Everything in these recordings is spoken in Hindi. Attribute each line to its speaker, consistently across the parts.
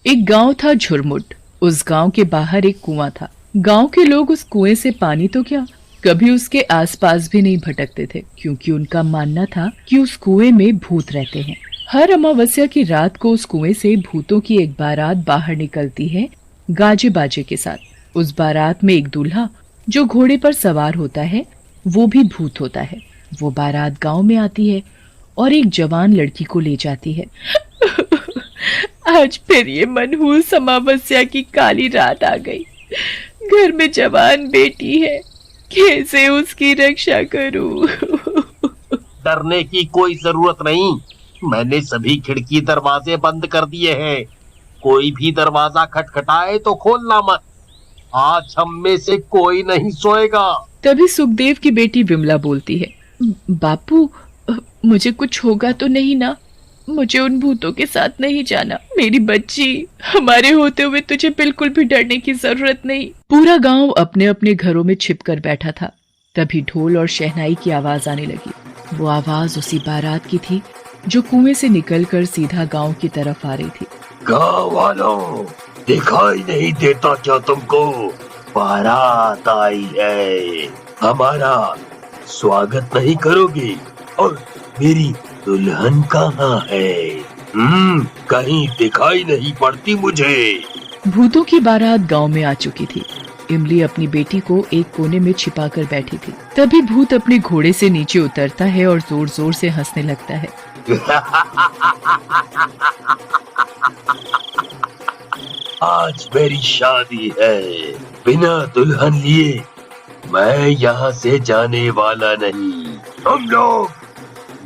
Speaker 1: एक गांव था झुरमुट। उस गांव के बाहर एक कुआं था। गांव के लोग उस कुएं से पानी तो क्या, कभी उसके आसपास भी नहीं भटकते थे, क्योंकि उनका मानना था कि उस कुएं में भूत रहते हैं। हर अमावस्या की रात को उस कुएं से भूतों की एक बारात बाहर निकलती है, गाजे बाजे के साथ। उस बारात में एक दूल्हा जो घोड़े पर सवार होता है, वो भी भूत होता है। वो बारात गांव में आती है और एक जवान लड़की को ले जाती है। आज फिर ये मनहूस अमावस्या की काली रात आ गई। घर में जवान बेटी है, कैसे उसकी रक्षा करूं?
Speaker 2: डरने की कोई जरूरत नहीं। मैंने सभी खिड़की दरवाजे बंद कर दिए हैं। कोई भी दरवाजा खटखटाए तो खोलना मत। आज हम में से कोई नहीं सोएगा।
Speaker 1: तभी सुखदेव की बेटी विमला बोलती है, बापू, मुझे कुछ होगा तो नहीं ना? मुझे उन भूतों के साथ नहीं जाना। मेरी बच्ची, हमारे होते हुए तुझे बिल्कुल भी डरने की जरूरत नहीं। पूरा गांव अपने अपने घरों में छिप कर बैठा था। तभी ढोल और शहनाई की आवाज आने लगी। वो आवाज उसी बारात की थी जो कुएं से निकलकर सीधा गांव की तरफ आ रही थी।
Speaker 2: गाँव वालों, दिखाई नहीं देता क्या तुमको? बारात आई है। हमारा स्वागत नहीं करोगे? और मेरी दुल्हन कहाँ है? कहीं दिखाई नहीं पड़ती मुझे।
Speaker 1: भूतों की बारात गांव में आ चुकी थी। इमली अपनी बेटी को एक कोने में छिपा कर बैठी थी। तभी भूत अपने घोड़े से नीचे उतरता है और जोर जोर से हंसने लगता है।
Speaker 2: आज मेरी शादी है। बिना दुल्हन लिए मैं यहाँ से जाने वाला नहीं। तुम लोग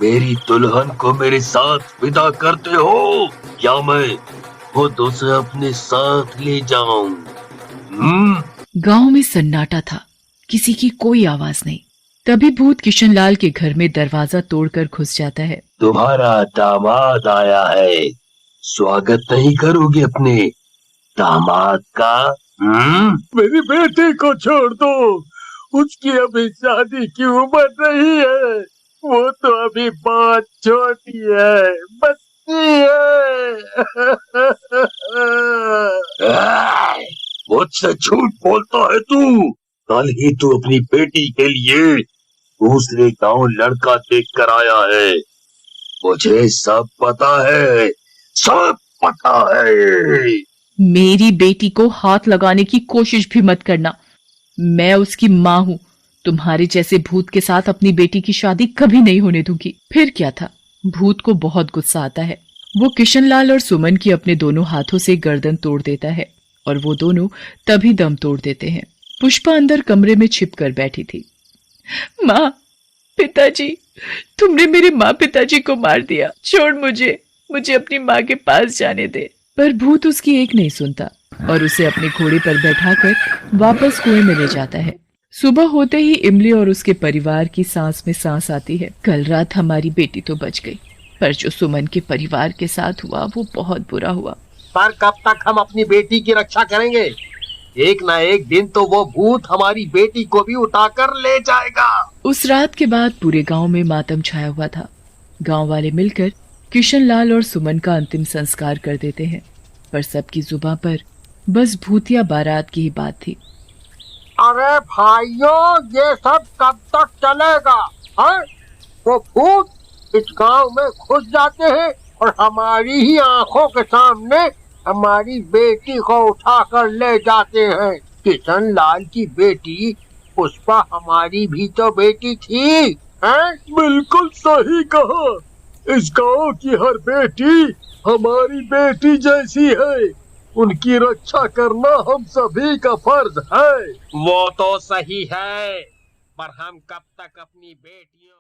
Speaker 2: मेरी दुल्हन को मेरे साथ विदा करते हो या मैं खुद उसे अपने साथ ले जाऊं?
Speaker 1: गांव में सन्नाटा था, किसी की कोई आवाज नहीं। तभी भूत किशनलाल के घर में दरवाजा तोड़कर घुस जाता है।
Speaker 2: तुम्हारा दामाद आया है। स्वागत नहीं करोगे अपने दामाद का? मेरी बेटी को छोड़ दो। उसकी अभी शादी की उम्र नहीं है। वो तो अभी बहुत छोटी है, बच्ची है। मुझसे झूठ बोलता है तू। कल ही तू अपनी बेटी के लिए दूसरे गांव लड़का देख कर आया है। मुझे सब पता है, सब पता है।
Speaker 1: मेरी बेटी को हाथ लगाने की कोशिश भी मत करना। मैं उसकी माँ हूँ। तुम्हारे जैसे भूत के साथ अपनी बेटी की शादी कभी नहीं होने दूंगी। फिर क्या था, भूत को बहुत गुस्सा आता है। वो किशनलाल और सुमन की अपने दोनों हाथों से गर्दन तोड़ देता है और वो दोनों तभी दम तोड़ देते हैं। पुष्पा अंदर कमरे में छिप कर बैठी थी। माँ, पिताजी, तुमने मेरे माँ पिताजी को मार दिया। छोड़ मुझे अपनी माँ के पास जाने दे। पर भूत उसकी एक नहीं सुनता और उसे अपने घोड़े पर बैठाकर वापस कुएं में ले जाता है। सुबह होते ही इमली और उसके परिवार की सांस में सांस आती है। कल रात हमारी बेटी तो बच गई, पर जो सुमन के परिवार के साथ हुआ वो बहुत बुरा हुआ।
Speaker 2: पर कब तक हम अपनी बेटी की रक्षा करेंगे? एक ना एक दिन तो वो भूत हमारी बेटी को भी उठाकर ले जाएगा।
Speaker 1: उस रात के बाद पूरे गांव में मातम छाया हुआ था। गांव वाले मिलकर किशनलाल और सुमन का अंतिम संस्कार कर देते हैं, पर सबकी जुबान पर बस भूतिया बारात की ही बात थी।
Speaker 2: अरे भाइयों, ये सब कब तक चलेगा? वो भूत इस गांव में घुस जाते हैं और हमारी ही आंखों के सामने हमारी बेटी को उठाकर ले जाते हैं। किशनलाल की बेटी पुष्पा हमारी भी तो बेटी थी, हैं? बिल्कुल सही कहा। इस गांव की हर बेटी हमारी बेटी जैसी है। उनकी रक्षा करना हम सभी का फर्ज है। वो तो सही है, पर हम कब तक अपनी बेटियों